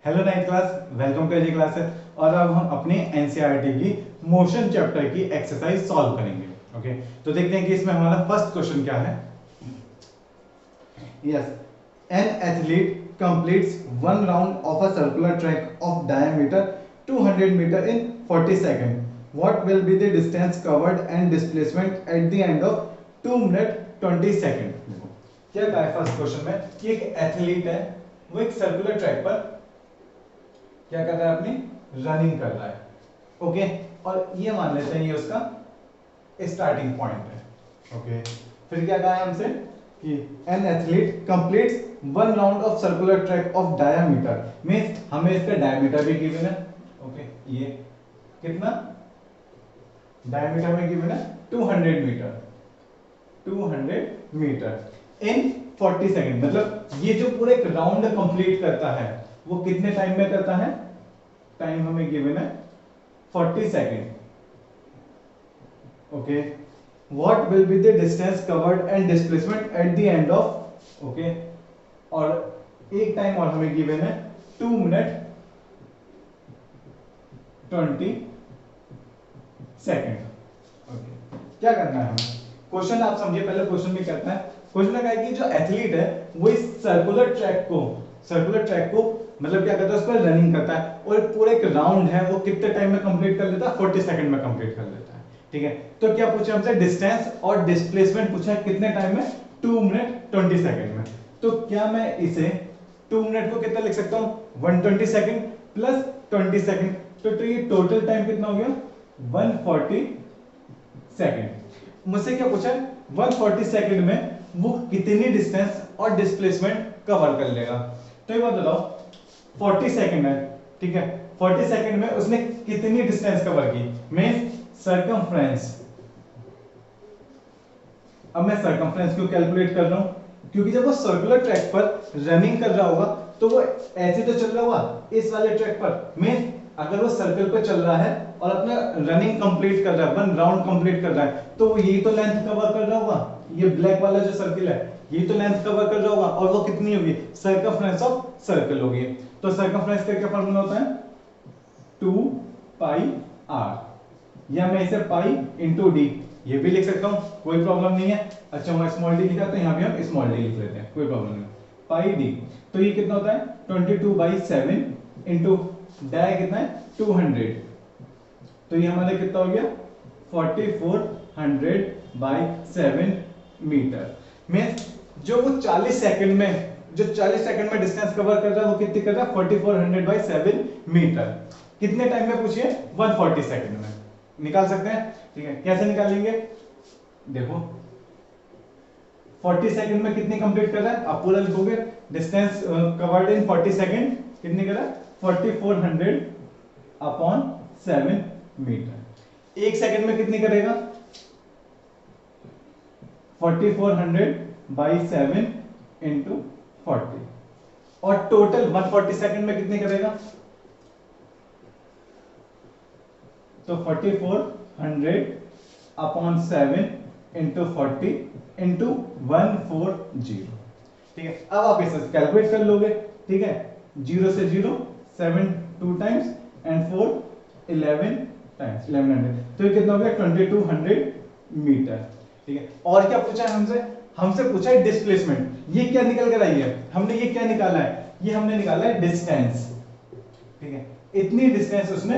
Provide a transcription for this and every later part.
Hello ninth class, welcome to AG classes. और अब हम अपने एनसीईआरटी की मोशन चैप्टर की एक्सरसाइज सॉल्व करेंगे। ओके, तो देखते हैं कि इसमें हमारा फर्स्ट क्वेश्चन क्या है। Yes, an athlete completes one round of a circular track of diameter 200 meter in 40 seconds. What will be the distance covered and displacement at the end of 2 minute 20 second? देखो क्या कहा है first question में कि एक athlete है, वो एक सर्कुलर ट्रैक पर क्या कर रहा है, अपनी रनिंग कर रहा है। ओके, और ये मान लेते हैं ये उसका स्टार्टिंग पॉइंट है। ओके, फिर क्या कहा है हमसे कि an athlete completes one round of circular track of diameter, means हमें इसका डायमीटर भी गिवन है। ओके, ये कितना डायमीटर में गिवन है 200 मीटर, 200 मीटर इन 40 सेकंड। मतलब ये जो पूरा एक राउंड कंप्लीट करता है वो कितने टाइम में करता है? टाइम हमें गिवन है 40 second. Okay, what will be the distance covered and displacement at the end of, okay, और एक टाइम और हमें गिवन है 2 मिनट 20 सेकंड। ओके, क्या करना है हमें? क्वेश्चन आप समझिए, पहले क्वेश्चन भी करते हैं। क्वेश्चन में कहा है कि जो एथलीट है वो इस सर्कुलर ट्रैक को मतलब क्या करता है, उस पर रनिंग करता है और पूरे एक राउंड है वो कितने टाइम में कंप्लीट कर लेता है? 40 सेकंड में कंप्लीट कर लेता है। ठीक है, तो क्या पूछा हमसे? डिस्टेंस और डिस्प्लेसमेंट पूछा है कितने टाइम में? 2 मिनट 20 सेकंड में। तो क्या मैं इसे 2 मिनट को कितना लिख सकता हूं? 120 सेकंड प्लस 20 सेकंड, तो ये टोटल टाइम कितना हो गया? 140 सेकंड। मुझसे क्या पूछा है? 140 सेकंड में वो कितनी डिस्टेंस और डिस्प्लेसमेंट कवर कर लेगा। तो ये बात बताओ, 40 सेकंड है, ठीक है, 40 सेकंड में उसने कितनी डिस्टेंस कवर की? Means circumference. अब मैं सर्कमफ्रेंस क्यों कैलकुलेट कर रहा हूं? क्योंकि जब वो सर्कुलर ट्रैक पर रनिंग कर रहा होगा तो वो ऐसे तो चल रहा होगा इस वाले ट्रैक पर। मींस अगर वो सर्कल पर चल रहा है और अपना रनिंग कंप्लीट कर रहा है, वन राउंड कंप्लीट कर रहा है, तो वो यही तो लेंथ कवर कर रहा होगा। ये ब्लैक वाला जो सर्किल है यही तो लेंथ कवर कर रहा होगा, और वो कितनी होगी? सर्कमफ्रेंस ऑफ सर्कल होगी। तो सर्कमफ्रेंस का क्या फार्मूला होता है? 2 पाई आर, या मैं इसे पाई इंटू डी ये भी लिख सकता हूं, कोई प्रॉब्लम नहीं है। अच्छा, वहां स्मॉल डी लिखा तो यहां भी हम स्मॉल डी लिख लेते हैं, कोई प्रॉब्लम नहीं। पाई डी, तो ये कितना होता है? 22/7 इंटू डाय कितना है? 200, तो ये हमारे कितना हो गया? 4400/7 मीटर। मींस जो वो 40 सेकंड में डिस्टेंस कवर कर रहा है वो कितनी कर रहा है? 4400/7 मीटर। कितने टाइम में पूछिए? 140 सेकंड में। निकाल सकते हैं, ठीक है। कैसे निकालेंगे? देखो 40 सेकंड में कितनी कंप्लीट कर रहा है, आप पूरा लिखोगे। डिस्टेंस कवर्ड इन 40 सेकंड कितनी कर रहा है? 4400/7 मीटर। एक सेकंड में कितनी करेगा? 4400/7 इंटू 40, और टोटल 140 सेकंड में कितनी करेगा? तो 4400/7 इंटू 40 इंटू 140। ठीक है, अब आप इसे कैलकुलेट कर लोगे। ठीक है, 0 से 0 7 2 टाइम्स एंड 4 11 टाइम्स 1100, तो ये कितना हो गया? 2200 मीटर। ठीक है, और क्या पूछा है हमसे? हमसे पूछा है डिस्प्लेसमेंट। ये क्या निकल कर आई है? हमने ये क्या निकाला है? ये हमने निकाला है डिस्टेंस। ठीक है, इतनी डिस्टेंस उसने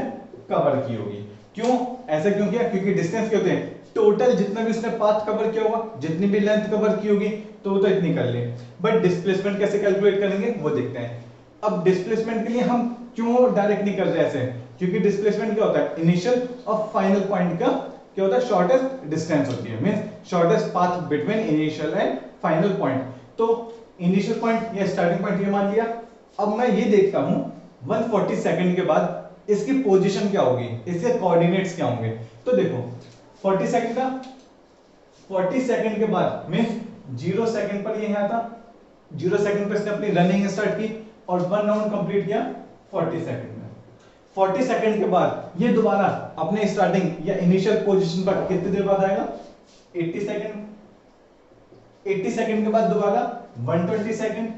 कवर की होगी। क्यों ऐसा क्यों किया? क्योंकि डिस्टेंस क्या होते हैं? टोटल जितना भी उसने पाथ कवर किया होगा, जितनी भी लेंथ कवर की होगी, तो वो तो इतनी कर ले। बट डिस्प्लेसमेंट कैसे कैलकुलेट करेंगे वो देखते हैं। अब डिस्प्लेसमेंट के लिए हम क्यों डायरेक्ट नहीं कर रहे ऐसे? क्योंकि डिस्प्लेसमेंट क्या होता है? इनिशियल और फाइनल पॉइंट का क्या होता है? शॉर्टेस्ट डिस्टेंस होती है, means shortest path between initial and final point. तो इनिशियल पॉइंट या स्टार्टिंग पॉइंट ये मान लिया। अब मैं ये देखता हूं 140 सेकंड के बाद इसकी पोजीशन क्या होगी, इसके कोऑर्डिनेट्स क्या होंगे। तो देखो 40 सेकंड का 40 सेकंड के बाद मींस 0 सेकंड पर ये यहाँ था, 0 सेकंड पर इसने अपनी रनिंग स्टार्ट की और वन राउंड कंप्लीट किया 40 सेकंड में। 40 सेकंड के बाद ये दोबारा अपने स्टार्टिंग या इनिशियल पोजीशन पर कितनी देर बाद आएगा? 80 सेकंड। 80 सेकंड के बाद दोबारा 120 सेकंड।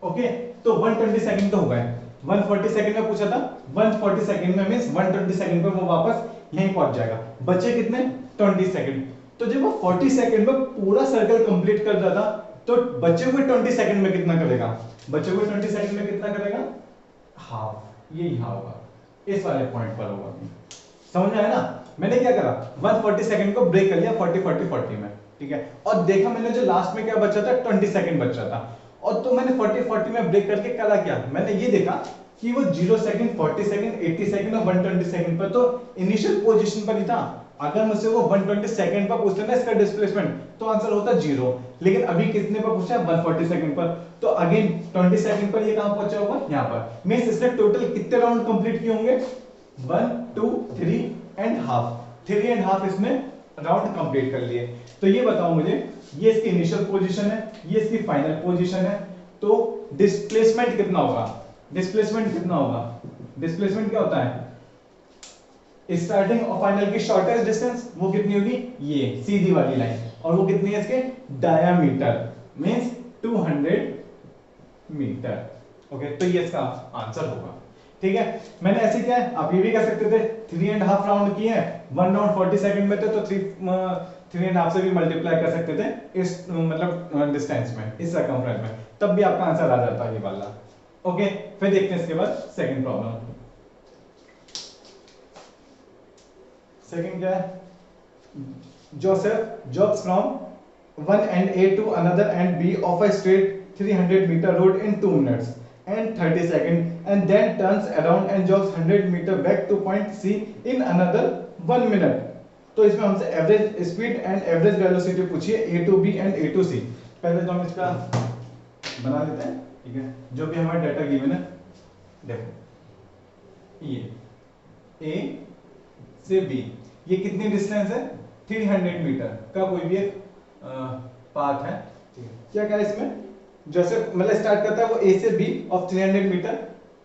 ओके, तो 120 सेकंड तो हो गए। 140 सेकंड में पूछा था, 140 सेकंड में मींस 120 सेकंड पर वो वापस यहीं पहुंच जाएगा। बचे कितने 20 सेकंड। तो जब वो 40 सेकंड में पूरा सर्कल कंप्लीट कर रहा था तो बचे हुए 20 सेकंड में कितना करेगा, बचे हुए 20 सेकंड में कितना करेगा, हाफ, ये यहां होगा, इस वाले पॉइंट पर होगा। समझ में आया ना। मैंने क्या करा 140 सेकंड को ब्रेक कर लिया 40 40 40 में, ठीक है, और देखा मैंने जो लास्ट में क्या बचा था 20 सेकंड बचा था, और तो मैंने 40 40 में ब्रेक करके करा क्या, मैंने ये देखा कि वो 0 सेकंड 40 सेकंड 80 सेकंड और 120 सेकंड पर तो इनिशियल पोजीशन पर ही था। अगर मुझसे वो 120 सेकंड पर पूछते ना इसका डिस्प्लेसमेंट तो आंसर होता 0, लेकिन अभी कितने पर पूछा है 140 सेकंड पर, तो अगेन 20 सेकंड पर ये कहां पहुंचा होगा, यहां पर। मींस इसने टोटल कितने राउंड कंप्लीट किए होंगे, 1 2 3 एंड हाफ, 3 एंड हाफ इसमें राउंड कंप्लीट कर लिए। तो ये बताओ मुझे, ये इसकी इनिशियल पोजीशन है, ये इसकी फाइनल पोजीशन है, तो डिस्प्लेसमेंट कितना होगा, डिस्प्लेसमेंट कितना होगा, डिस्प्लेसमेंट क्या होता है, स्टार्टिंग और फाइनल की शॉर्टेस्ट डिस्टेंस, वो कितनी होगी, ये सीधी वाली लाइन, और वो कितनी है इसके डायामीटर, मींस 200 मीटर। ओके, तो ये इसका आंसर होगा। ठीक है, मैंने ऐसे किया है, आप ये भी कह सकते थे 3 एंड हाफ राउंड किए हैं, 1 राउंड 40 सेकंड में थे, तो 3 एंड हाफ से भी मल्टीप्लाई कर सकते थे इस मतलब डिस्टेंस में, इस सर्कमफ्रेंस में, तब भी आपका आंसर आ जाता है ये वाला। ओके, फिर देखते हैं इसके बाद सेकंड प्रॉब्लम। सेकंड क्या है, Joseph जॉग्स from one end A to another end B of a straight 300-meter road in 2 minutes and 30 seconds and then turns around and jogs 100 meter back to point C in another 1 minute। तो इसमें हमसे average speed and average velocity पूछी है A to B and A to C। पहले तो हम इसका बना लेते हैं, ठीक है, जो भी हमारा डाटा गिवन है। देखो ये A से B, ये कितनी डिस्टेंस है 300 मीटर का कोई भी एक पाथ है, ठीक है। क्या क्या है इसमें, जैसे मतलब स्टार्ट करता है वो A से B ऑफ 300 मीटर,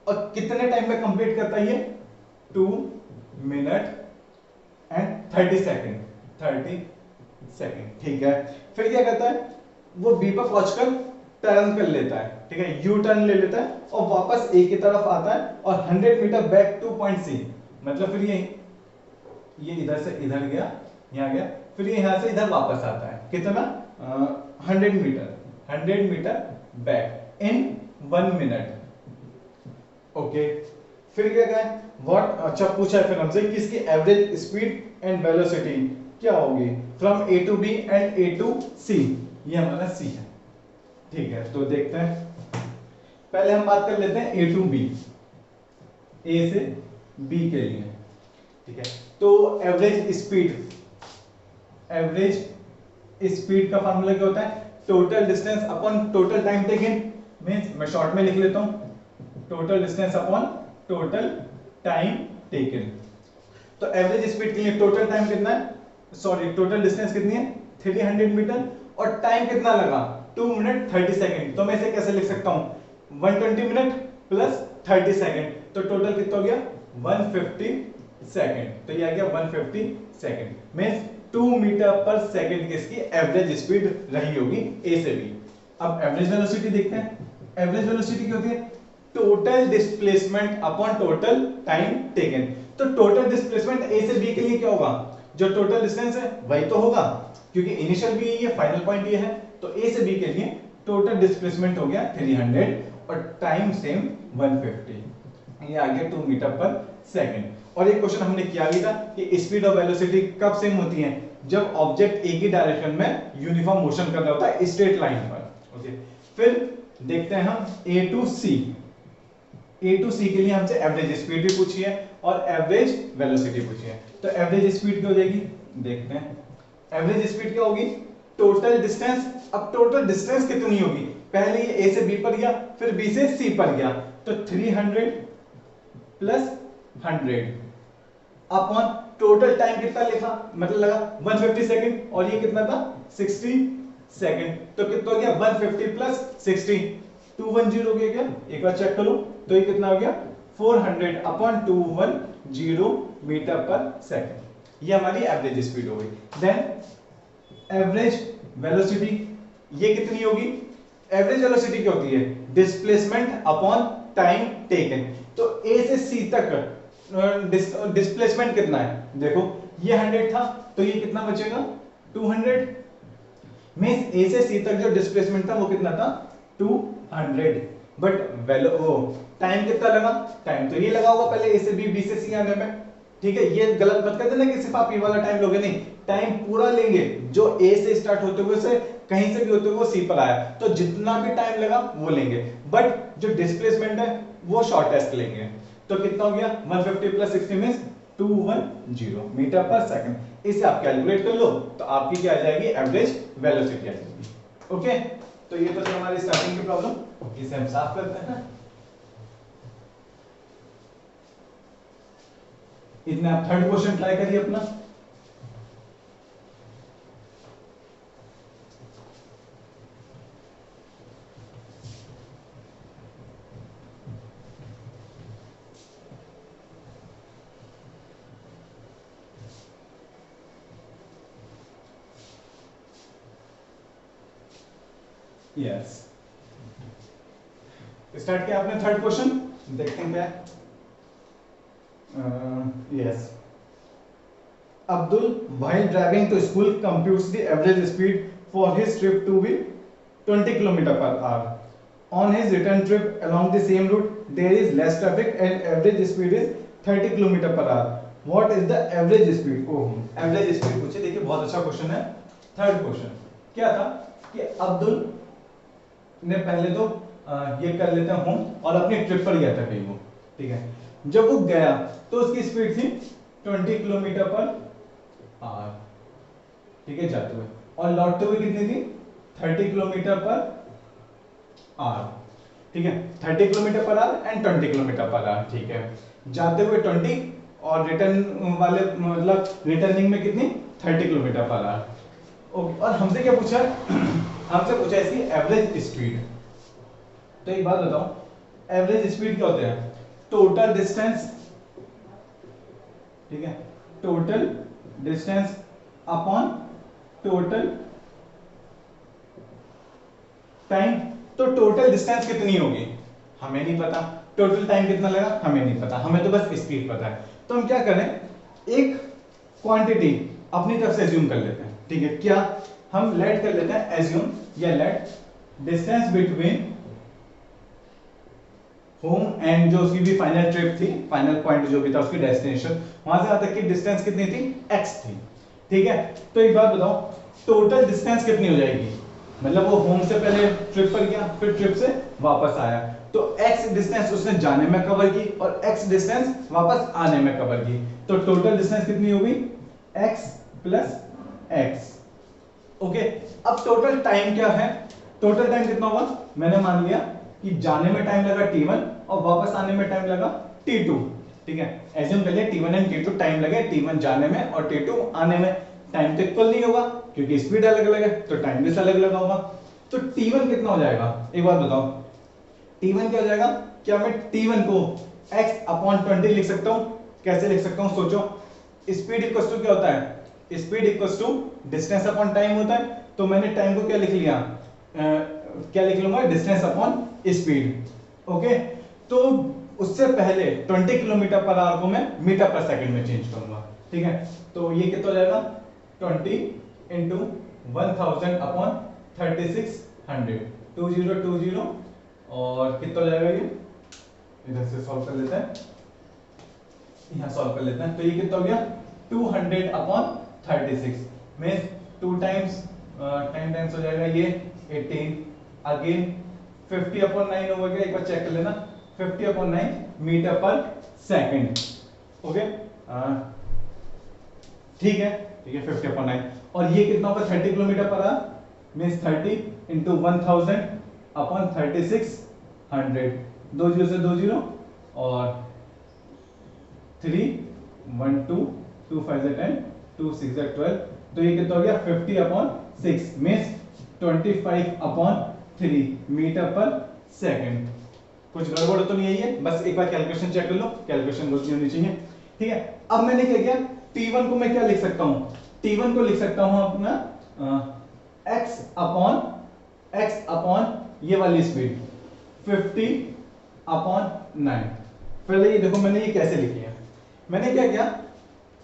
और कितने टाइम में कंप्लीट करता है ये 2 मिनट एंड 30 सेकंड, 30 सेकंड, ठीक है। फिर क्या करता है, वो B पर पहुंचकर टर्न कर लेता है, ठीक है, यू टर्न ले लेता है और वापस A की तरफ आता है और 100 metre back to point C, मतलब फिर ये इधर से इधर गया, यहाँ गया, फिर ये यहाँ से इधर वापस आता है, कितना 100 metre back in 1 minute. Okay, फिर क्या कहें व्हाट, अच्छा पूछा है फिर हमसे कि इसकी एवरेज स्पीड एंड वेलोसिटी क्या होगी from A to B and A to C, ये हमारा C है, ठीक है। तो देखते हैं, पहले हम बात कर लेते हैं A to B, A से B के लिए, ठीक है। तो एवरेज स्पीड का फार्मूला क्या होता है, total distance upon total time taken, means मैं शॉर्ट में लिख लेता हूं, total distance upon total time taken. तो एवरेज स्पीड के लिए टोटल टाइम कितना है, सॉरी टोटल डिस्टेंस कितनी है 300 मीटर, और टाइम कितना लगा 2 मिनट 30 सेकंड। तो मैं इसे कैसे लिख सकता हूं 120 मिनट प्लस 30 सेकंड, तो टोटल कितना हो गया 150 सेकंड। तो ये आ गया 150 second, means 2 metre per second की इसकी एवरेज स्पीड रही होगी A से B। अब एवरेज वेलोसिटी देखते हैं, एवरेज वेलोसिटी क्या होती है, total displacement upon total time taken. तो टोटल डिस्प्लेसमेंट A से B के लिए क्या होगा, जो टोटल डिस्टेंस है वही तो होगा, क्योंकि इनिशियल भी ये फाइनल पॉइंट ये है, तो A से B के लिए टोटल डिस्प्लेसमेंट हो गया 300 और टाइम सेम 150, ये आ गया 2 मीटर पर सेकंड। और एक क्वेश्चन हमने किया भी था कि स्पीड और वेलोसिटी कब सेम होती हैं, जब ऑब्जेक्ट एक ही डायरेक्शन में यूनिफॉर्म मोशन कर रहा होता है स्ट्रेट लाइन पर। ओके, फिर देखते हैं हम A to C, A to C के लिए हमसे एवरेज स्पीड भी पूछी है और एवरेज वेलोसिटी पूछी है। तो एवरेज स्पीड क्या हो जाएगी, देखते हैं एवरेज स्पीड क्या होगी, टोटल डिस्टेंस। अब टोटल डिस्टेंस कितनी होगी, पहले ये A से B पर गया, फिर B से C पर गया, तो 300 प्लस 100 अपॉन टोटल टाइम कितना लिखा, मतलब लगा 150 सेकंड, और ये कितना था 60 सेकंड, तो कितना हो गया 150 प्लस 60, 210 हो गया क्या, एक बार चेक करो, तो ये कितना हो गया 400 अपॉन 210 मीटर पर सेकंड। ये हमारी एवरेज स्पीड हो गई। देन एवरेज वेलोसिटी, ये कितनी होगी, एवरेज वेलोसिटी क्या होती है, डिस्प्लेसमेंट अपॉन टाइम टेकन। तो ए से सी तक डिस्प्लेसमेंट कितना है, देखो ये 100 था तो ये कितना बचेगा 200, मींस ए से सी तक जो डिस्प्लेसमेंट था वो कितना था 200, बट वैल्यू वो टाइम कितना लगा, टाइम तो ये लगा होगा पहले ए से बी से सी आने में, ठीक है। ये गलत मत कर देना कि सिर्फ आप ये वाला टाइम लोगे, नहीं, टाइम पूरा लेंगे जो ए से स्टार्ट होते हुए से कहीं से भी होते हुए वो सी पर आया, तो जितना भी टाइम लगा वो लेंगे, बट जो डिस्प्लेसमेंट है वो शॉर्टेस्ट लेंगे। तो कितना हो गया 150 plus 60 means 210 metre per second. इसे आप कैलकुलेट कर लो तो आपकी क्या आ जाएगी, एवरेज वेलोसिटी आ जाएगी। ओके, तो ये तो थी हमारी स्टार्टिंग की प्रॉब्लम, इसे हम साफ करते हैं। इतने आप थर्ड क्वेश्चन ट्राई करिए अपना। यस, स्टार्ट किया आपने थर्ड क्वेश्चन, देखते हैं क्या है। Yes, Abdul, while driving to school, computes the average speed for his trip to be 20 km per hour. On his return trip along the same route, there is less traffic and average speed is 30 km per hour. What is the average speed? Oh, average speed पूछे, देखिए बहुत अच्छा question है। Third question क्या था कि अब्दुल ने पहले तो ये कर लेते हैं होम और अपनी ट्रिप पर गया था कहीं वो, ठीक है। जब वो गया तो उसकी स्पीड थी 20 किलोमीटर पर आवर, ठीक है, जाते हुए, और लौटते हुए कितनी थी 30 किलोमीटर पर आवर, ठीक है, 30 kilometre per hour and 20 kilometre per hour, ठीक है। जाते हुए 20 और रिटर्न वाले मतलब रिटर्निंग में कितनी 30 किलोमीटर पर आवर। ओके, और हमसे क्या पूछा हमसे पूछा इसकी एवरेज स्पीड। तो एक बात बताओ, एवरेज स्पीड क्या होता है, टोटल डिस्टेंस, ठीक है, total distance upon total time. तो टोटल डिस्टेंस कितनी होगी हमें नहीं पता, टोटल टाइम कितना लगा हमें नहीं पता, हमें तो बस स्पीड पता है। तो हम क्या करें, एक क्वांटिटी अपनी तरफ से एज्यूम कर लेते हैं, ठीक है। क्या हम लेट कर लेते हैं एज्यूम या let distance between home and जो उसकी भी फाइनल ट्रिप थी, फाइनल पॉइंट जो भी था उसकी डेस्टिनेशन, वहां से यहां तक की डिस्टेंस कितनी थी x थी, ठीक है। तो एक बात बताओ, टोटल डिस्टेंस कितनी हो जाएगी, मतलब वो होम से पहले ट्रिप पर गया फिर ट्रिप से वापस आया, तो x डिस्टेंस उसने जाने में कवर की और x डिस्टेंस वापस आने में कवर की, तो टोटल डिस्टेंस कितनी होगी x प्लस x। ओके, अब टोटल टाइम क्या है, टोटल टाइम कितना होगा, मैंने मान लिया कि जाने में टाइम लगा t1 और वापस आने में टाइम लगा t2, ठीक है। एज्यूम कर लिया t1 एंड t2 टाइम लगे, t1 जाने में और t2 आने में। टाइम तो इक्वल नहीं होगा क्योंकि स्पीड अलग अलग है, तो टाइम भी अलग अलग होगा। तो t1 कितना हो जाएगा, एक बार बताओ, t1 क्या हो जाएगा, क्या मैं t1 को x अपॉन 20 लिख सकता हूं, कैसे लिख सकता हूं सोचो। स्पीड इक्वल टू क्या होता है, speed equal to distance upon time होता है, तो मैंने टाइम को क्या लिख लिया, क्या लिख लूंगा, डिस्टेंस अपॉन स्पीड। ओके, तो उससे पहले 20 किलोमीटर पर आवर को मैं मीटर पर सेकंड में चेंज करूंगा, ठीक है। तो ये कितना हो जाएगा 20 इंटू 1000 अपॉन 3600, 2020, और कितना हो जाएगा ये, इधर से सॉल्व कर लेते हैं, यहां सॉल्व कर लेते हैं। तो ये कितना हो गया 200 अपॉन 36 में 2 टाइम्स 10 टाइम्स हो जाएगा ये 18, अगेन 50 अपॉन 9 हो गया, एक बार चेक कर लेना, 50 upon 9 metre per second. Okay, ठीक है, ठीक है, 50 अपॉन 9, और ये कितना होगा 30 kilometre per hour means 30 into 1000 upon 3600, 2 zero से 2 जीरो और 3 1 2 2 5 से 10 2 6 से 12, तो ये कितना हो गया 50 upon 6 means 25 upon 3 metre per second. कुछ गड़बड़ तो नहीं है, बस एक बार कैलकुलेशन चेक कर लो, कैलकुलेशन गलती होनी चाहिए, ठीक है। अब मैंने क्या किया, t1 को मैं क्या लिख सकता हूं, t1 को लिख सकता हूं अपना x अपॉन ये वाली स्पीड, 50/9। पहले ये देखो मैंने ये कैसे लिखी है, मैंने क्या किया,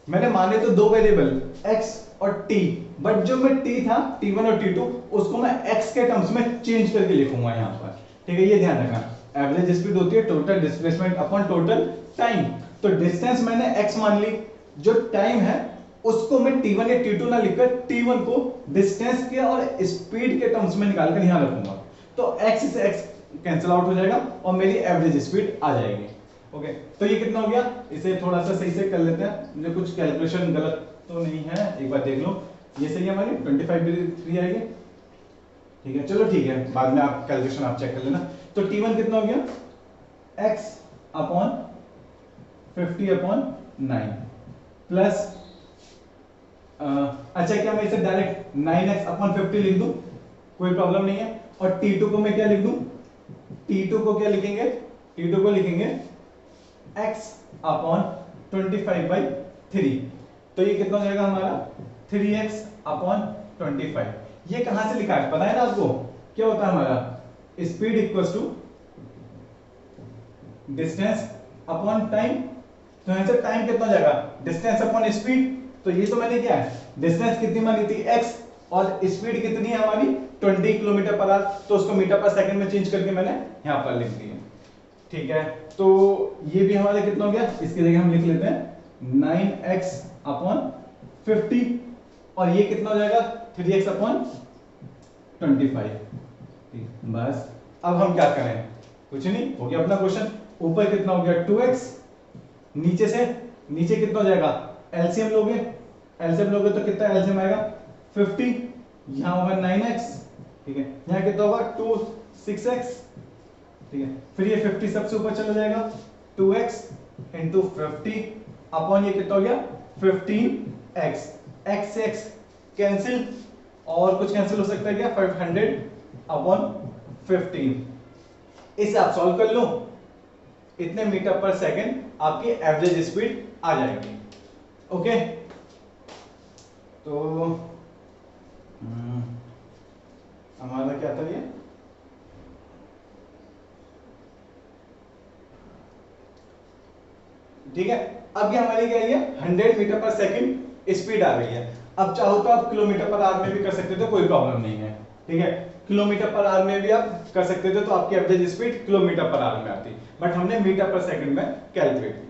मैंने माने तो दो वेरिएबल x और t, बट जो मैं t था t1 और t2 उसको मैं x के टर्म्स में चेंज करके लिखूंगा यहाँ पर, ठीक है। ये ध्यान रखना, एवरेज स्पीड होती है total displacement upon total time. तो डिस्टेंस मैंने x मान ली, जो टाइम है उसको मैं t1 या t2 ना लिखकर t1 को डिस्टेंस के और स्पीड के टर्म्स में निकालकर यहाँ रखूंगा। तो x से x कैंसिल आउट हो जाएगा और मेरी एवरेज स्पीड आ जाएगी। ओके, तो ये कितना हो गया, इसे थोड़ा सा सही से कर लेते हैं, मुझे कुछ कैलकुलेशन गलत तो नहीं है, एक बार देख लो। ये सही है, हमारी 25 आएगी, ठीक है। चलो ठीक है, बाद में आप कैलकुलेशन आप चेक कर लेना। तो t1 कितना हो गया, x/50/9 प्लस अच्छा क्या मैं इसे डायरेक्ट 9x/50 लिख दूं, कोई प्रॉब्लम नहीं है। और t2 को मैं क्या लिख दूं, t2 को क्या लिखेंगे, t2 को लिखेंगे x/25/3। तो ये कितना हो जाएगा हमारा 3x/25। ये कहां से लिखा है पता है ना आपको, क्या होता है हमारा speed equals to distance upon time. तो यहां से टाइम कितना हो जाएगा, डिस्टेंस अपॉन स्पीड। तो ये तो मैंने क्या है, डिस्टेंस कितनी मानी थी x और स्पीड कितनी है हमारी 20 किलोमीटर पर आवर, तो उसको मीटर पर सेकंड में चेंज करके मैंने यहां पर लिख दिया, ठीक है। तो ये भी हमारा कितना हो गया, इसकी जगह हम लिख लेते हैं 9x/50 और ये कितना हो जाएगा 3x/25। बस अब हम क्या करें, कुछ नहीं, हो गया अपना क्वेश्चन। ऊपर कितना हो गया 2x, नीचे से नीचे कितना हो जाएगा, एलसीएम लोगे, एलसीएम लोगे तो कितना एलसीएम आएगा 50, यहां होगा 9x, ठीक है। यहां कितना होगा 2 6x, ठीक है। फिर ये 50 सबसे ऊपर चला जाएगा, 2x इंटू 50 अपॉन ये कितना हो गया 15x, x से x कैंसिल और कुछ कैंसिल हो सकता है क्या, 500/15। इसे आप सॉल्व कर लो, इतने मीटर पर सेकंड आपकी एवरेज स्पीड आ जाएगी। ओके, तो हमारा क्या था ये, ठीक है। अब ये हमारी क्या है 100 मीटर पर सेकंड स्पीड आ गई है। अब चाहो तो आप किलोमीटर पर आवर में भी कर सकते थे, कोई प्रॉब्लम नहीं है, ठीक है। किलोमीटर पर आवर में भी आप कर सकते थे तो आपकी average speed kilometre per hour में आती, बट हमने मीटर पर सेकंड में कैलकुलेट की,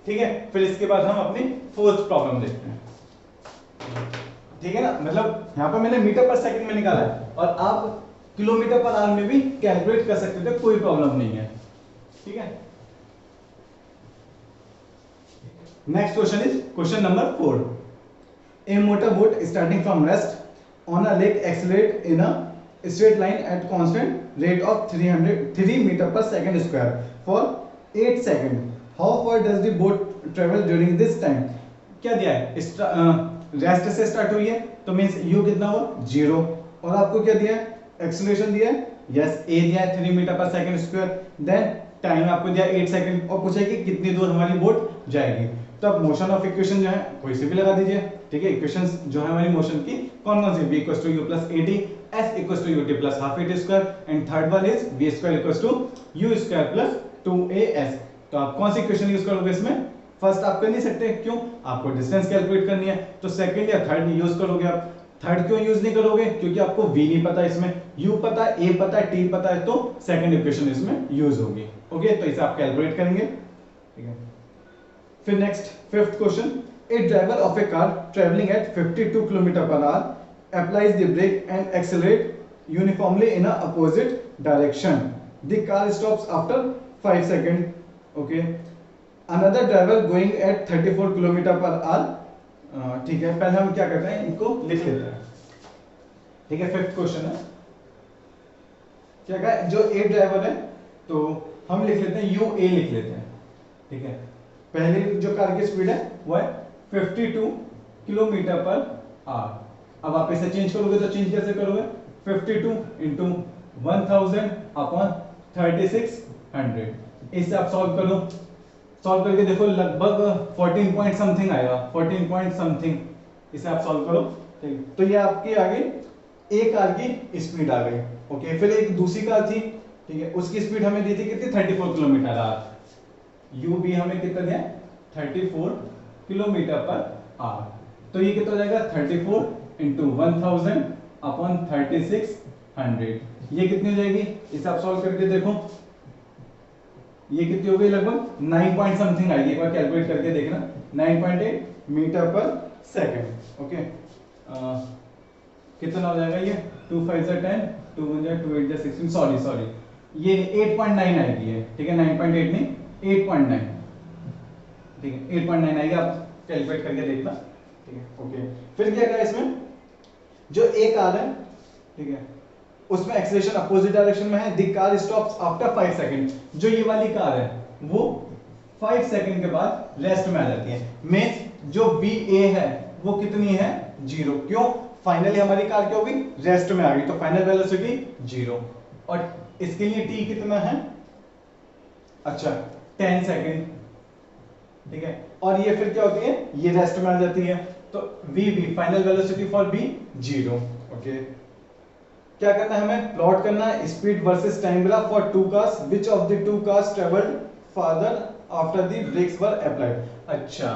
ठीक है। फिर इसके बाद हम अपनी फोर्थ प्रॉब्लम देखते हैं, ठीक है ना। मतलब यहां पर मैंने मीटर पर सेकंड में निकाला है और आप किलोमीटर पर आवर में भी कैलकुलेट कर सकते थे, कोई प्रॉब्लम नहीं है, ठीक है। Next question is question number 4. A motorboat starting from rest on a lake accelerate in a straight line at constant rate of 3 meter per second square for 8 seconds. How far does the boat travel during this time? क्या दिया है, rest से start हुई है तो means u कितना हो 0, और आपको क्या दिया है, एक्सेलरेशन दिया है, यस a दिया है 3 metre per second square, then time आपको दिया 8 सेकंड और पूछा है कि कितनी दूर हमारी बोट जाएगी। तो अब मोशन ऑफ इक्वेशन जो है कोई से भी लगा दीजिए, ठीक है। इक्वेशंस जो है हमारी मोशन की कौन कौन सी, v = u + at, s = ut + half at square, and third one is v² = u² + 2as। तो आप कौन सी इक्वेशन यूज करोगे इसमें, फर्स्ट आप कर नहीं सकते, क्यों, आपको डिस्टेंस कैलकुलेट करनी है, तो सेकंड या थर्ड यूज करोगे आप। थर्ड क्यों यूज नहीं करोगे, क्योंकि आपको v नहीं पता, इसमें u पता है, a पता है, t पता है, तो सेकंड इक्वेशन इसमें यूज होगी। ओके, तो इसे आप कैलकुलेट करेंगे, ठीक है। फिर next fifth question, A driver of A car travelling at 52 km/h applies the brake and accelerate uniformly in a opposite direction. The car stops after 5 seconds. Okay. Another driver going at 34 km/h, ठीक है। पहले हम क्या करते हैं, इनको लिख लेते हैं, ठीक है। फिफ्थ क्वेश्चन है क्या कहा, जो ए ड्राइवर है तो हम लिख लेते हैं UA लिख लेते हैं, ठीक है। पहले जो कार की स्पीड है वो है 52 km/h। अब आप इसे चेंज करोगे तो चेंज कैसे करोगे, 52 इंटू 1000/3600, इससे आप सॉल्व करो, सॉल्व करके देखो लगभग 14 पॉइंट समथिंग आएगा, 14 पॉइंट समथिंग, इसे आप सॉल्व करो, ठीक। तो ये आपकी आ गई ए कार की स्पीड आ गई, ओके। फिर एक दूसरी कार थी ठीक है, उसकी स्पीड हमें दी थी कितनी 34 किलोमीटर आवर, यू बी हमें कितना दिया 34 किलोमीटर पर आवर, तो ये कितना हो जाएगा 34 इंटू 1000 अपॉन 3600, ये कितनी हो जाएगी, इसे आप सॉल्व करके देखो, ये कितनी हो गई लगभग 9 पॉइंट समथिंग आएगी, एक बार कैलकुलेट करके देखना 9.8 मीटर पर सेकंड। ओके, कितना हो जाएगा ये 2 5 जा 10, 2 1 जा 2 8 जा 16, सॉरी ये 8.9 आएगी है, ठीक है 9.8 नहीं 8.9, ठीक है 8.9 आएगी, आप कैलकुलेट करके देखना, ठीक है। ओके, फिर क्या करें इसमें, जो एक कार है, ठीक है, उसमें एक्सीलरेशन अपोजिट डायरेक्शन में है, the car stops after 5 second, जो ये वाली कार है वो 5 सेकंड के बाद रेस्ट में आ जाती है, मींस जो बी ए है वो कितनी है 0, क्यों, फाइनली हमारी कार क्या होगी रेस्ट में आ गई, तो फाइनल वेलोसिटी 0, और इसके लिए टी कितना है, अच्छा 10 सेकंड, ठीक है, और ये फिर क्या होती है, ये रेस्ट में आ जाती है, तो v B final velocity for B 0। Okay, क्या करना है हमें, प्लॉट करना है speed versus time graph for two cars, which of the two cars travelled further after the brakes were applied, अच्छा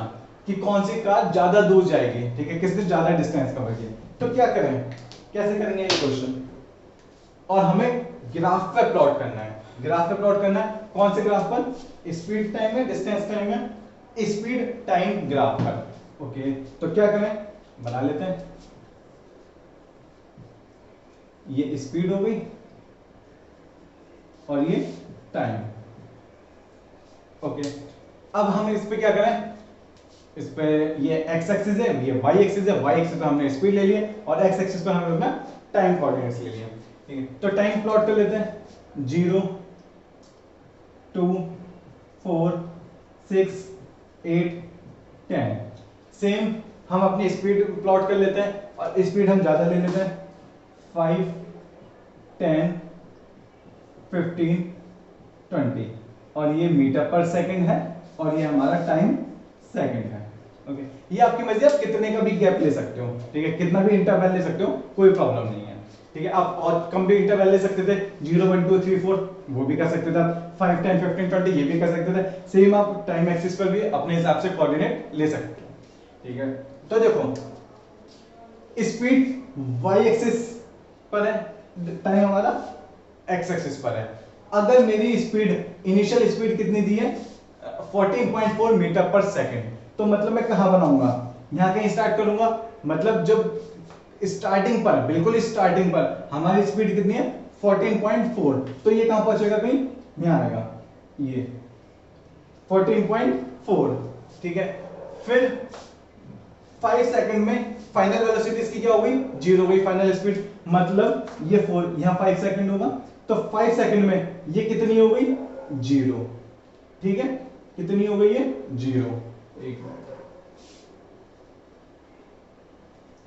कि कौन सी कार ज्यादा दूर जाएगी, ठीक है, किसने ज्यादा डिस्टेंस कवर किया, तो क्या करें, कैसे करेंगे ये क्वेश्चन, और हमें ग्राफ पे प्लॉट करना है, ग्राफ पे प्लॉट करना है, कौन से ग्राफ पर, स्पीड टाइम है डिस्टेंस टाइम है, स्पीड टाइम ग्राफ पर। ओके, तो क्या करें, बना लेते हैं, ये स्पीड हो गई और ये टाइम। ओके, अब हम इस पे क्या करें, इस पे ये x एक्सिस है, ये y एक्सिस है, y एक्सिस पे हमने स्पीड ले लिया और x एक्सिस पे हमने अपना टाइम कोऑर्डिनेट्स ले लिया, ठीक है, तो टाइम प्लॉट कर लेते हैं, 0 2 4 6 8 10, सेम हम अपनी स्पीड प्लॉट कर लेते हैं और स्पीड हम ज्यादा ले लेते हैं, 5 10 15 20, और ये मीटर पर सेकंड है और ये हमारा टाइम सेकंड है। ओके, ये आपकी मर्जी, आप कितने का भी गैप ले सकते हो, ठीक है, कितना भी इंटरवल ले सकते हो, कोई प्रॉब्लम नहीं है, ठीक है, आप और कम भी इंटरवल ले सकते थे, 0 1 2 3 4 वो भी कर सकते थे, 5 10 15 20 ये भी कर सकते थे, सेम आप टाइम एक्सिस पर भी अपने हिसाब से कोऑर्डिनेट ले सकते हो, ठीक है। तो देखो स्पीड y एक्सिस पर है, टाइम हमारा x एक्सिस पर है, अगर मेरी स्पीड इनिशियल स्पीड कितनी दी है 14.4 मीटर पर सेकंड, तो मतलब मैं कहां बनाऊंगा, यहां कहीं स्टार्ट करूंगा, मतलब जब स्टार्टिंग पर, बिल्कुल स्टार्टिंग पर हमारी स्पीड कितनी है 14.4, तो ये कहां पहुंचेगा, कहीं यहां आएगा, ये 14.4, ठीक है, फिर 5 सेकंड में फाइनल वेलोसिटी इसकी क्या हो गई 0 हो गई, फाइनल स्पीड मतलब ये 4, यहां 5 सेकंड होगा, तो 5 सेकंड में ये कितनी हो गई 0, ठीक है, कितनी हो गई है 0, एक मिनट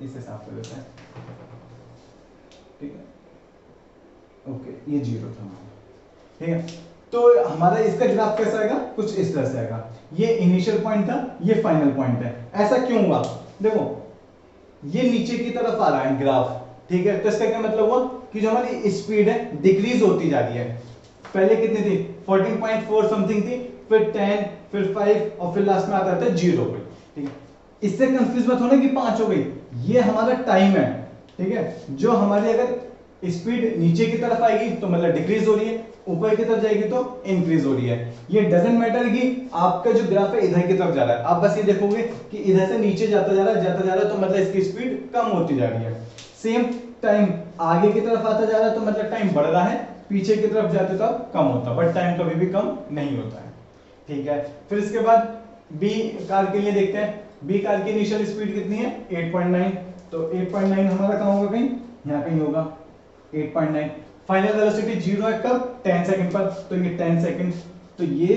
इसे साफ कर देते हैं, ठीक है, ओके, ये 0 था हमारा, ठीक है, तो हमारा इसका ग्राफ कैसा आएगा, कुछ इस तरह से आएगा, ये इनिशियल पॉइंट था, ये फाइनल पॉइंट है, ऐसा क्यों हुआ, देखो ये नीचे की तरफ आ रहा है ग्राफ, ठीक है, तो इसका क्या मतलब हुआ कि जो हमारी स्पीड है डिक्रीज होती जा रही है, पहले कितनी थी 14.4 समथिंग थी, फिर 10 फिर 5 और फिर लास्ट में आता है 0 पे, ठीक है, इससे कंफ्यूज मत होना कि 5 हो गई, ये हमारा टाइम है, ठीक है, जो हमारी अगर स्पीड नीचे की तरफ आएगी तो मतलब डिक्रीज हो रही है, ऊपर की तरफ जाएगी तो इंक्रीज हो रही है, ये डजंट मैटर कि आपका जो ग्राफ है इधर की तरफ जा रहा है, आप बस ये देखोगे कि इधर से नीचे जाता जा रहा है तो मतलब इसकी स्पीड कम होती जा रही है, सेम टाइम आगे की तरफ आता जा रहा है तो मतलब टाइम बढ़ रहा है, पीछे की तरफ जाते तो कम होता, बट टाइम कभी भी कम नहीं होता है, ठीक है। फिर इसके बाद बी कार के लिए देखते हैं, बी कार की इनिशियल स्पीड कितनी है 8.9, तो 8.9 हमारा कहां होगा, कहीं यहां कहीं होगा 8.9, फाइनल वेलोसिटी 0 है कब 10 सेकंड पर, तो ये 10 सेकंड, तो ये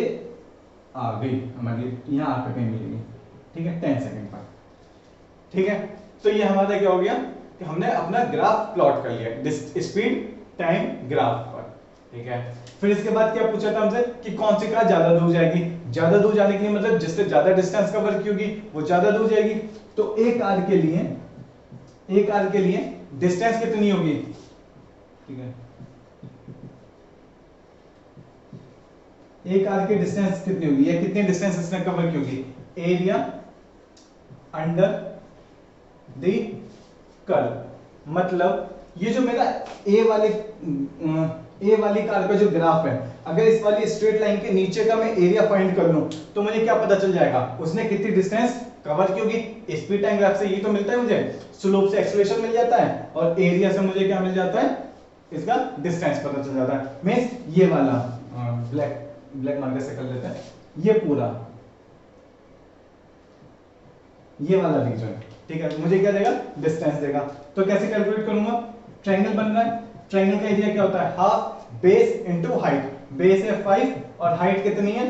आ गई हमारी यहां आकर कहीं मिलेगी, ठीक है 10 सेकंड पर, ठीक है, तो ये हमारा क्या हो गया कि हमने अपना ग्राफ प्लॉट कर लिया, स्पीड टाइम ग्राफ पर, ठीक है। फिर इसके बाद क्या पूछा था हमसे कि कौन सी कार ज्यादा दूर जाएगी, ज्यादा दूर जाने के लिए मतलब जिससे ज्यादा डिस्टेंस कवर की होगी वो ज्यादा दूर जाएगी, तो एक कार के लिए डिस्टेंस कितनी होगी, ठीक है, एक आर्क की डिस्टेंस कितनी होगी, या कितनी डिस्टेंस इसने कवर की होगी, एरिया अंडर द कर्व। मतलब ये जो मेरा ए वाली कार का जो ग्राफ है, अगर इस वाली स्ट्रेट लाइन के नीचे का मैं एरिया फाइंड कर लूं तो मुझे क्या पता चल जाएगा, उसने कितनी डिस्टेंस कवर की होगी। स्पीड टाइम ग्राफ से ये तो मिलता है मुझे, स्लोप से एक्सेलरेशन मिल जाता है, और एरिया से मुझे क्या मिल जाता है, इसका डिस्टेंस पता चल जाता है। मींस ये वाला ब्लैक मार्कर से कर लेते हैं, ये पूरा ये वाला रीजन, ठीक है, मुझे क्या देगा, डिस्टेंस देगा। तो कैसे कैलकुलेट करूंगा, ट्रायंगल बन रहा है, ट्रायंगल का एरिया क्या होता है, half base into height, base है 5 और हाइट कितनी है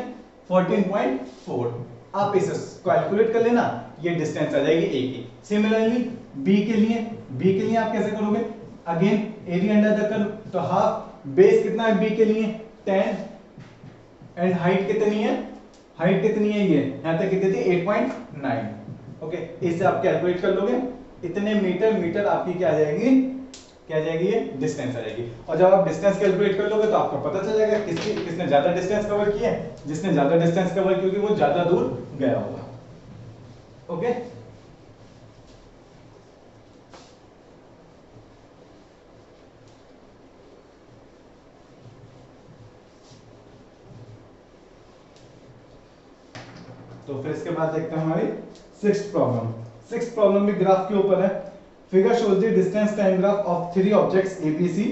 14.4। आप इसे कैलकुलेट कर लेना, ये डिस्टेंस आ जाएगी ए की। सिमिलरली बी के लिए आप कैसे करोगे, again area under the curve, तो हाफ बेस कितना है बी के लिए 10 एंड हाइट कितनी है, ये यहां तक कितनी थी 8.9। ओके, इससे आप कैलकुलेट कर लोगे, इतने मीटर आपकी क्या आ जाएगी, ये डिस्टेंस आ जाएगी। और जब आप डिस्टेंस कैलकुलेट कर लोगे तो आपको पता चल जाएगा किसने ज्यादा डिस्टेंस कवर किया है, जिसने ज्यादा डिस्टेंस कवर की होगी वो ज्यादा दूर गया होगा। ओके, तो फिर इसके बाद देखते हैं हमारी सिक्स्थ प्रॉब्लम भी ग्राफ के ऊपर है। Figure shows the distance time graph of 3 objects ABC,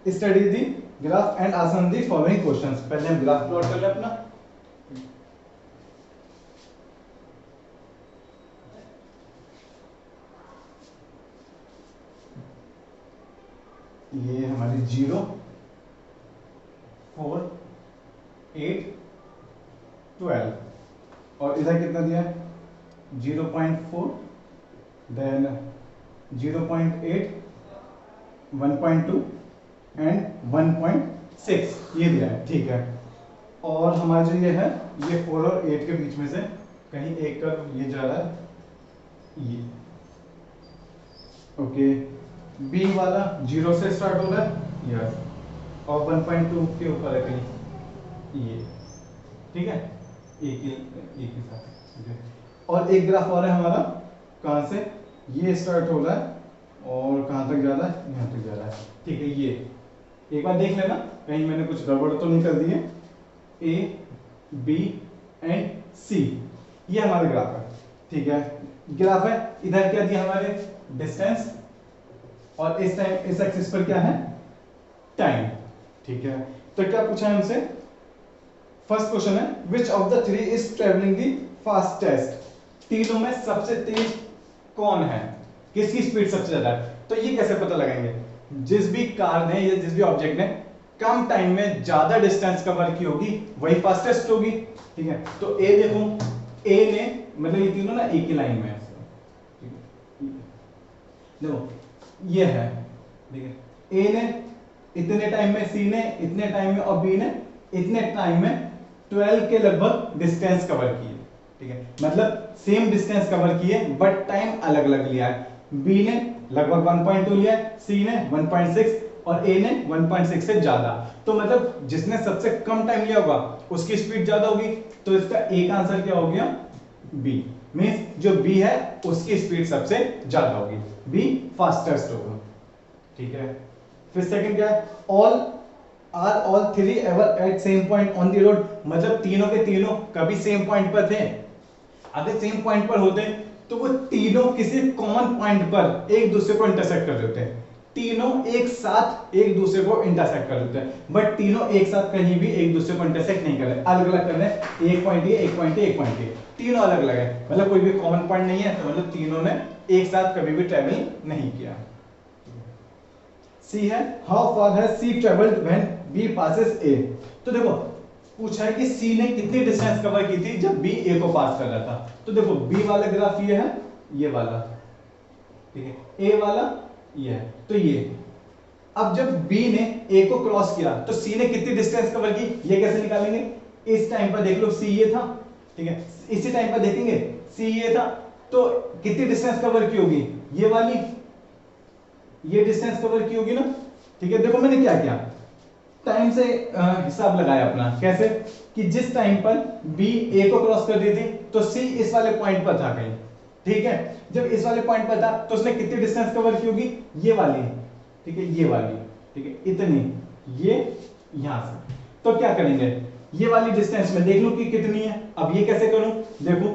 study the graph and answer the following questions. पहले हम ग्राफ प्लॉट कर ले अपना, ये हमारी 0 4 8 12 और इधर कितना दिया है 0.4, देन 0.8, 1.2 एंड 1.6 ये दिया है, ठीक है। और हमारा जो ये है, ये 4 और 8 के बीच में से कहीं एक कर्व ये जा रहा है, ये ओके। बी वाला 0 से स्टार्ट हो रहा है, यस, और 1.2 के ऊपर है कहीं ये, ठीक है, एक ही साथ, ठीक है। और एक ग्राफ और है हमारा, कहां से ये स्टार्ट हो रहा है और कहां तक जा रहा है, यहां तक जा रहा है, ठीक है। ये एक बार देख लेना कहीं मैंने कुछ गड़बड़ तो नहीं कर दी है। ए बी एंड सी, ये हमारा ग्राफ है, ठीक है, ग्राफ है। इधर क्या दिया हमारे, डिस्टेंस, और इस टाइम इस एक्सिस पर क्या है, टाइम, ठीक है। तो क्या पूछा है हमसे, फर्स्ट क्वेश्चन है विच of the three is travelling the fastest, तीनों में सबसे तेज कौन है, किसकी स्पीड सबसे ज्यादा है। तो ये कैसे पता लगाएंगे, जिस भी कार ने या जिस भी ऑब्जेक्ट ने कम टाइम में ज्यादा डिस्टेंस कवर की होगी वही फास्टेस्ट होगी, ठीक है। तो ए देखो, ए ने मतलब ये तीनों ना एक ही लाइन में है, देखो ये है, ठीक है। ए ने इतने टाइम में, सी ने इतने टाइम में और बी ने इतने टाइम में 12 के लगभग डिस्टेंस कवर किए, ठीक है। मतलब सेम डिस्टेंस कवर किए बट टाइम अलग अलग लिया है। बी ने लगभग 1.2 लिया है, सी ने 1.6 और ए ने 1.6 से ज्यादा। तो मतलब जिसने सबसे कम टाइम लिया होगा उसकी स्पीड ज्यादा होगी, तो इसका एक आंसर क्या हो गया, बी। मींस जो बी है उसकी स्पीड सबसे ज्यादा होगी, बी फास्टेस्ट होगा, ठीक है। फिर सेकंड क्या है, all three ever eight same point on the road, मतलब तीनों के तीनों कभी सेम पॉइंट पर थे। अगर सेम पॉइंट पर होते तो वो तीनों किसी कॉमन पॉइंट पर एक दूसरे को इंटरसेक्ट कर देते हैं, तीनों एक साथ एक दूसरे को इंटरसेक्ट कर देते हैं, बट तीनों एक साथ कहीं भी एक दूसरे को इंटरसेक्ट नहीं कर रहे, अलग अलग कर रहे हैं। एक पॉइंट ये, एक पॉइंट ये, एक पॉइंट ये, तीनों अलग अलग है, मतलब कोई भी कॉमन पॉइंट नहीं है, तो मतलब तीनों ने एक साथ कभी भी ट्रेवल नहीं किया। सी है, how far has C travelled when B passes A. तो देखो पूछा है कि सी ने कितनी डिस्टेंस कवर की थी जब बी ए को पास कर रहा था। तो देखो बी वाला ग्राफ ये है, ये वाला, ठीक है, ए वाला ये है, तो ये अब जब बी ने ए को क्रॉस किया तो सी ने कितनी डिस्टेंस कवर की, ये कैसे निकालेंगे, इस टाइम पर देख लो सी ये था, ठीक है, इसी टाइम पर देखेंगे सी ये था, तो कितनी डिस्टेंस कवर की होगी, ये वाली, ये डिस्टेंस कवर की होगी ना, ठीक है। देखो मैंने क्या किया, टाइम से हिसाब लगाया अपना, कैसे कि जिस टाइम पर बी ए को क्रॉस कर दी थी तो सी इस वाले पॉइंट पर था कहीं, ठीक है। जब इस वाले पॉइंट पर था तो उसने कितनी डिस्टेंस कवर की होगी, ये वाली, ठीक है, ये वाली, ठीक है, इतनी, ये यहां से। तो क्या करेंगे, ये वाली डिस्टेंस में देख लूं कि कितनी है। अब ये कैसे करूं, देखो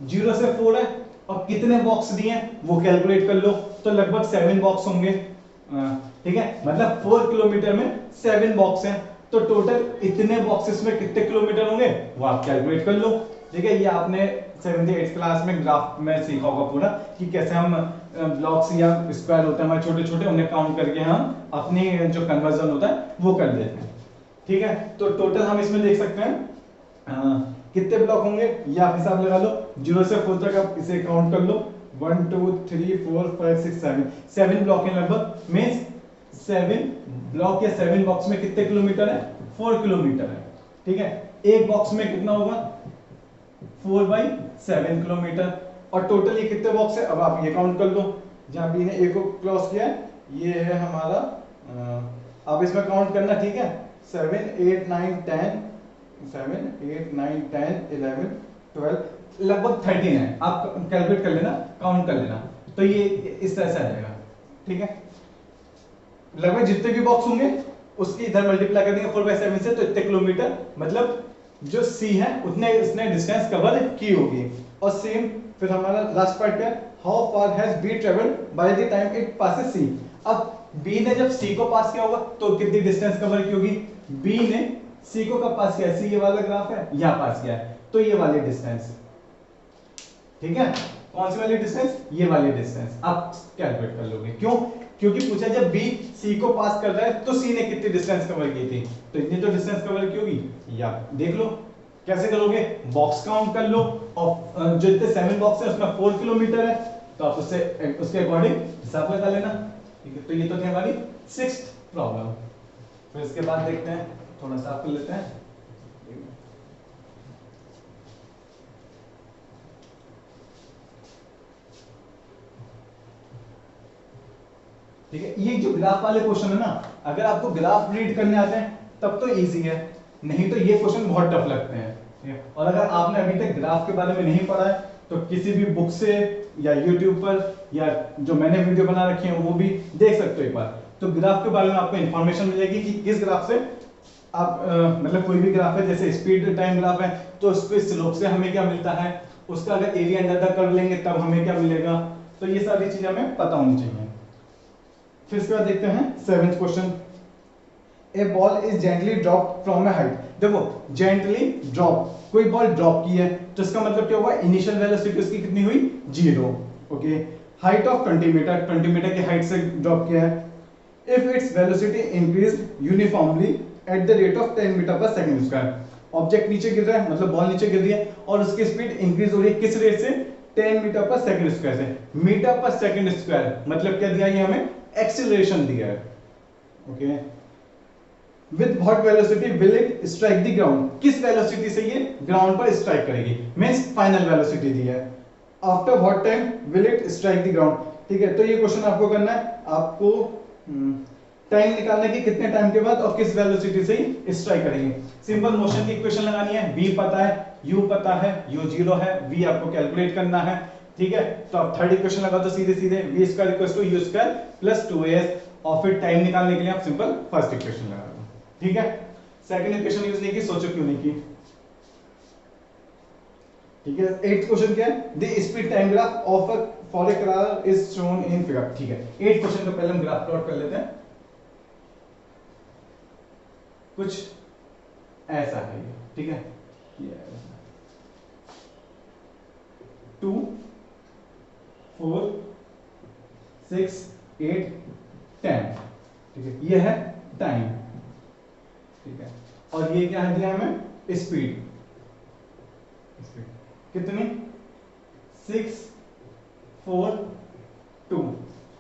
0 से 4 है और कितने बॉक्स दिए हैं वो कैलकुलेट कर लो, तो लगभग 7 बॉक्स होंगे, ठीक है, मतलब 4 किलोमीटर में 7 बॉक्स हैं, तो टोटल इतने बॉक्सेस में कितने किलोमीटर होंगे वो आप कैलकुलेट कर लो, ठीक है। ये आपने 7th-8th क्लास में ग्राफ में सीखा होगा पूरा कि कैसे हम ब्लॉक्स या स्क्वायर होते हैं हमारे छोटे छोटे, उन्हें काउंट करके हम अपनी जो कन्वर्जन होता है वो कर देते हैं, ठीक है। तो टोटल हम इसमें देख सकते हैं कितने ब्लॉक होंगे, ये आप हिसाब लगा लो, 0 से 4 तक आप इसे काउंट कर लो, 1 2 3 4 5 6 7 ब्लॉक हैं लगभग, मींस 7 ब्लॉक या 7 बॉक्स में कितने किलोमीटर है, 4 किलोमीटर है, ठीक है। एक बॉक्स में कितना होगा, 4/7 किलोमीटर, और टोटल ये कितने बॉक्स है, अब आप ये काउंट कर लो, जहां बी ने ए को क्रॉस किया है, ये है हमारा, अब इसमें काउंट करना, ठीक है, 7 8 9 10 7 8 9 10 11 12 लगभग 13 है, आप कैलकुलेट कर लेना, काउंट कर लेना, तो ये इस तरह से आ जाएगा, ठीक है। लगभग जितने भी बॉक्स होंगे उसकी इधर मल्टीप्लाई कर देंगे 4/7 से, तो इतने किलोमीटर, मतलब जो सी है उतने इसने डिस्टेंस कवर की होगी। और सेम फिर हमारा लास्ट पार्ट क्या है, how far has B travelled by the time it passes C. अब बी ने जब सी को पास किया होगा तो कितनी डिस्टेंस कवर की होगी, बी ने सी को कब पास किया, सी ये वाला ग्राफ है, यहां पास किया है, तो ये वाली डिस्टेंस, ठीक है। कौन सी वाली डिस्टेंस, ये वाली डिस्टेंस आप कैलकुलेट कर लोगे, क्यों, क्योंकि पूछा जब बी सी को पास कर रहा है तो सी ने कितनी डिस्टेंस कवर की थी, तो इतनी तो डिस्टेंस कवर की होगी, या देख लो कैसे करोगे, बॉक्स काउंट कर लो, और जो इतने 7 बॉक्स है उसमें 4 किलोमीटर है, तो आप उसके अकॉर्डिंग हिसाब लगा लेना, ठीक है। तो ये तो थी हमारी 6th प्रॉब्लम। फिर इसके बाद देखते हैं, थोड़ा सा कर लेते हैं, ठीक है। ये जो ग्राफ वाले क्वेश्चन है ना, अगर आपको ग्राफ रीड करने आते हैं तब तो इजी है, नहीं तो ये क्वेश्चन बहुत टफ लगते हैं, ठीक है। और अगर आपने अभी तक ग्राफ के बारे में नहीं पढ़ा है तो किसी भी बुक से या यूट्यूब पर या जो मैंने वीडियो बना रखी है वो भी देख सकते हो एक बार, तो ग्राफ के बारे में आपको इंफॉर्मेशन मिलेगी कि किस ग्राफ से आप मतलब कोई भी ग्राफ है, जैसे स्पीड टाइम ग्राफ है तो उस पे स्लोप से हमें क्या मिलता है, उसका अगर एरिया अंडर द कर्व लेंगे तब हमें क्या मिलेगा, तो ये सारी चीजें हमें पता होनी चाहिए। फिर इसके बाद देखते हैं 7th question, A ball is gently drop from A height. देखो जेंटली ड्रॉप, कोई बॉल ड्रॉप की है तो इसका मतलब क्या हुआ, इनिशियल वेलोसिटी उसकी कितनी हुई, 0, okay. Height of 20 metre, 20 metre की हाइट से ड्रॉप किया है। If its velocity increased uniformly at the rate of 10 metre per second square, object नीचे गिर रहा है, मतलब बॉल नीचे गिर रही है और उसकी स्पीड इंक्रीज हो रही है, किस रेट से, 10 मीटर पर सेकंड स्क्वायर से। मीटर पर सेकंड स्क्वायर मतलब क्या दिया, ये हमें एक्सीलरेशन दिया है, okay. With what velocity will it strike the ground, किस वेलोसिटी से ये ग्राउंड पर स्ट्राइक करेगी, मींस फाइनल वेलोसिटी दी है। After what time will it strike the ground, ठीक है। तो ये क्वेश्चन आपको करना है, आपको टाइम निकालने की कितने टाइम के बाद और किस वेलोसिटी से स्ट्राइक करेंगे। सिंपल मोशन की इक्वेशन लगानी है, v पता है, u पता है, u 0 है, v आपको कैलकुलेट करना है, ठीक है। तो आप थर्ड इक्वेशन लगा दो सीधे सीधे, v square equals to u square plus 2as, और फिर टाइम निकालने के लिए आप सिंपल फर्स्ट इक्वेशन लगा दो, ठीक है। सेकंड इक्वेशन यूज नहीं की, सोचो क्यों नहीं की, ठीक है। 8th क्वेश्चन क्या है, the speed time graph of a for a car is shown in figure, ठीक है। 8th क्वेश्चन को पहले हम ग्राफ प्लॉट कर लेते हैं, कुछ ऐसा है ये, ठीक है। 2 4 6 8 10, ठीक है, ये है टाइम, ठीक है। और ये क्या है दिया हमें, स्पीड, कितनी 6 4 2,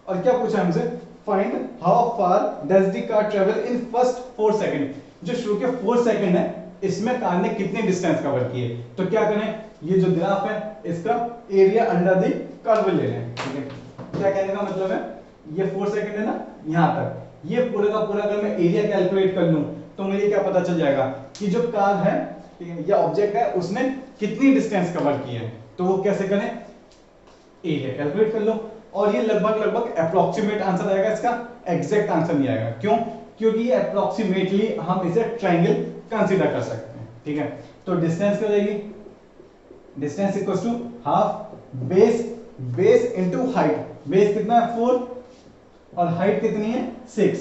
और क्या पूछा हमसे, find how far does the car travel in first 4 second. जो शुरू के 4 सेकंड है इसमें कार ने कितनी डिस्टेंस कवर की है, तो क्या करें, ये जो ग्राफ है इसका एरिया अंडर द कर्व ले लें, ठीक है। क्या कहने का मतलब है, ये 4 सेकंड है ना यहां तक, ये पूरा का पूरा अगर मैं एरिया कैलकुलेट कर लूं तो मुझे क्या पता चल जाएगा कि जो कार है, ठीक है, या ऑब्जेक्ट है, उसने कितनी डिस्टेंस कवर की है। तो वो कैसे करें, एरिया कैलकुलेट कर लो। और ये लगभग लगभग अप्रोक्सीमेट आंसर आएगा इसका, एग्जैक्ट आंसर नहीं आएगा। क्यों? क्योंकि ये अप्रोक्सीमेटली हम इसे ट्रायंगल कंसीडर कर सकते हैं, ठीक है। तो डिस्टेंस क्या हो जाएगी, distance equals to half base into height. Base कितना है 4 और हाइट कितनी है 6,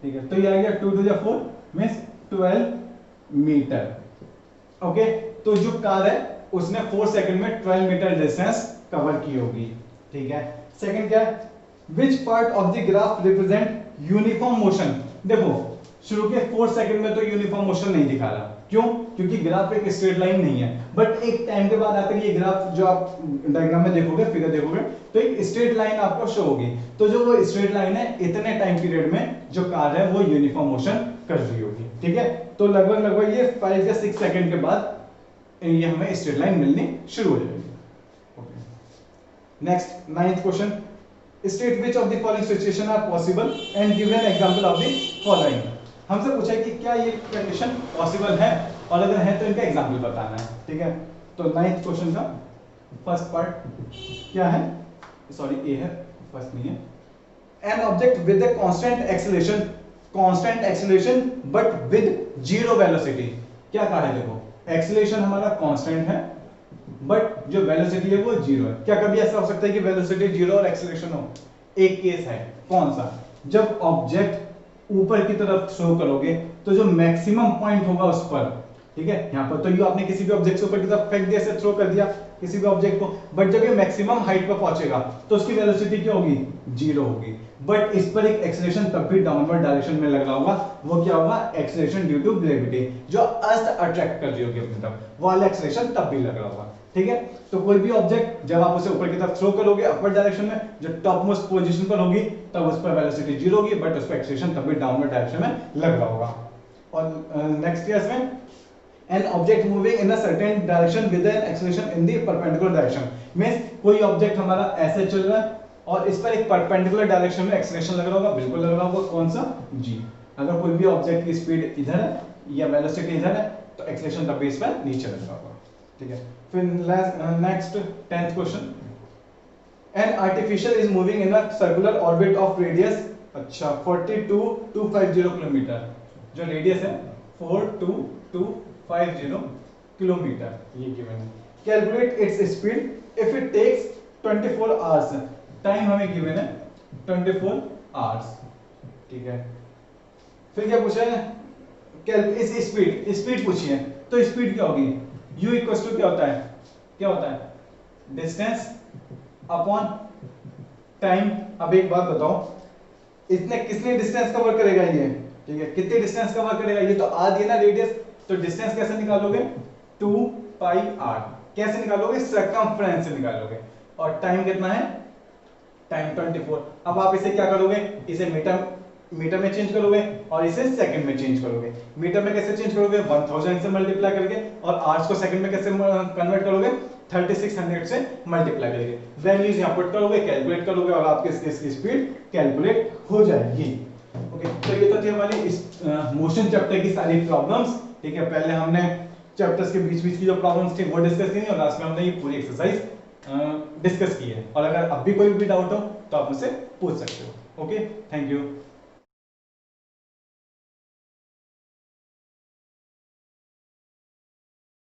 ठीक है। तो ये आ गया 2 to the 4 means 12 metre. Okay, तो जो कार है उसने 4 सेकंड में 12 मीटर डिस्टेंस कवर की होगी, ठीक है। सेकंड क्या है, which part of the graph represent uniform motion. देखो शुरू के 4 सेकंड में तो यूनिफॉर्म मोशन नहीं दिखा रहा, क्यों? क्योंकि ग्राफ एक स्ट्रेट लाइन नहीं है, बट एक टाइम के बाद आकर ये ग्राफ जो आप डायग्राम में देखोगे, फिगर देखोगे, तो एक स्ट्रेट लाइन आपको शो होगी। तो जो वो स्ट्रेट लाइन है, इतने टाइम पीरियड में जो कार है वो यूनिफॉर्म मोशन कर रही होगी, ठीक है। तो लगभग लगभग ये 5 या 6 सेकंड के बाद ये हमें स्ट्रेट लाइन मिलनी शुरू हो जाएगी। Next 9th question, state which of the following situation are possible and give an example of the following. हमसे पूछा है कि क्या ये कंडीशन पॉसिबल है, और अगर है तो इनका एग्जांपल बताना है, ठीक है। तो 9th क्वेश्चन का फर्स्ट पार्ट क्या है, सॉरी ए है, फर्स्ट नहीं है। An object with a constant acceleration but with zero velocity. क्या कहा है, देखो एक्सीलरेशन हमारा कांस्टेंट है बट जो वेलोसिटी है वो जीरो है। क्या कभी ऐसा हो सकता है कि वेलोसिटी जीरो और एक्सीलरेशन हो? एक केस है, कौन सा? जब ऑब्जेक्ट ऊपर की तरफ थ्रो करोगे तो जो मैक्सिमम पॉइंट होगा उस पर, ठीक है, यहाँ पर तो ये आपने किसी भी ऑब्जेक्ट से ऊपर की तरफ फेंक दिया, ऐसे थ्रो कर दिया किसी भी ऑब्जेक्ट को, बट जब ये मैक्सिमम हाइट पर पहुंचेगा तो उसकी वेलोसिटी क्या होगी, जीरो होगी। बट इस पर एक एक्सीलरेशन तब भी डाउनवर्ड डायरेक्शन में लग रहा होगा, वो क्या होगा, एक्सीलरेशन ड्यू टू ग्रेविटी, जो अर्थ अट्रैक्ट कर रही होगी अपनी तरफ, वो वाला एक्सीलरेशन तब भी लग रहा होगा, ठीक है। तो कोई भी ऑब्जेक्ट जब आप उसे ऊपर की तरफ थ्रो करोगे अपवर्ड डायरेक्शन में, जो टॉप मोस्ट पोजीशन पर होगी तब उस पर वेलोसिटी जीरो होगी, बट उस पर एक्सीलरेशन तब भी डाउनवर्ड डायरेक्शन में लग रहा होगा। और नेक्स्ट केस में an object moving in a certain direction with an acceleration in the perpendicular direction, means कोई ऑब्जेक्ट हमारा ऐसे चल रहा है और इस पर एक परपेंडिकुलर डायरेक्शन में एक्सीलरेशन लग रहा होगा, बिल्कुल लग रहा होगा, कौन सा, g। अगर कोई भी ऑब्जेक्ट की स्पीड इधर है या वेलोसिटी इधर है तो एक्सीलरेशन तब भी इस पर नीचे लग रहा होगा, ठीक है। फिर next 10th question, an artificial is moving in a circular orbit of radius, अच्छा 42250 किलोमीटर, जो रेडियस है 42250 किलोमीटर, ये गिवन है। Calculate its speed if it takes 24 hours, time हमें गिवन है 24 आवर्स, ठीक है। फिर क्या पूछा है, इस स्पीड पूछी है, तो स्पीड क्या होगी, u इक्वल्स टू क्या होता है, डिस्टेंस अपॉन टाइम। अब एक बात बताओ, इतने कितनी डिस्टेंस कवर करेगा ये, ठीक है, कितनी डिस्टेंस कवर करेगा, ये तो आर दिया ना रेडियस, तो डिस्टेंस कैसे निकालोगे, 2 पाई आर, कैसे निकालोगे, सर्कमफ्रेंस से निकालोगे, और टाइम कितना है, टाइम 24। अब आप इसे क्या करोगे, इसे मीटर में चेंज करोगे और इसे सेकंड में चेंज करोगे। मीटर में कैसे चेंज करोगे, 1000 से मल्टीप्लाई करके, और आवर्स को सेकंड में कैसे कन्वर्ट करोगे, 3600 से मल्टीप्लाई करके। वैल्यूज यहां पुट करोगे, कैलकुलेट करोगे और आपके इसकी स्पीड कैलकुलेट हो जाएगी। ओके, तो ये तो थी हमारी मोशन चैप्टर की सारी प्रॉब्लम्स, ठीक है। पहले हमने चैप्टर्स के बीच बीच की जो प्रॉब्लम्स थी वो डिस्कस की और लास्ट में हमने ये पूरी एक्सरसाइज डिस्कस की है। और अगर अब भी कोई भी डाउट हो तो आप मुझसे पूछ सकते हो। Okay, thank you.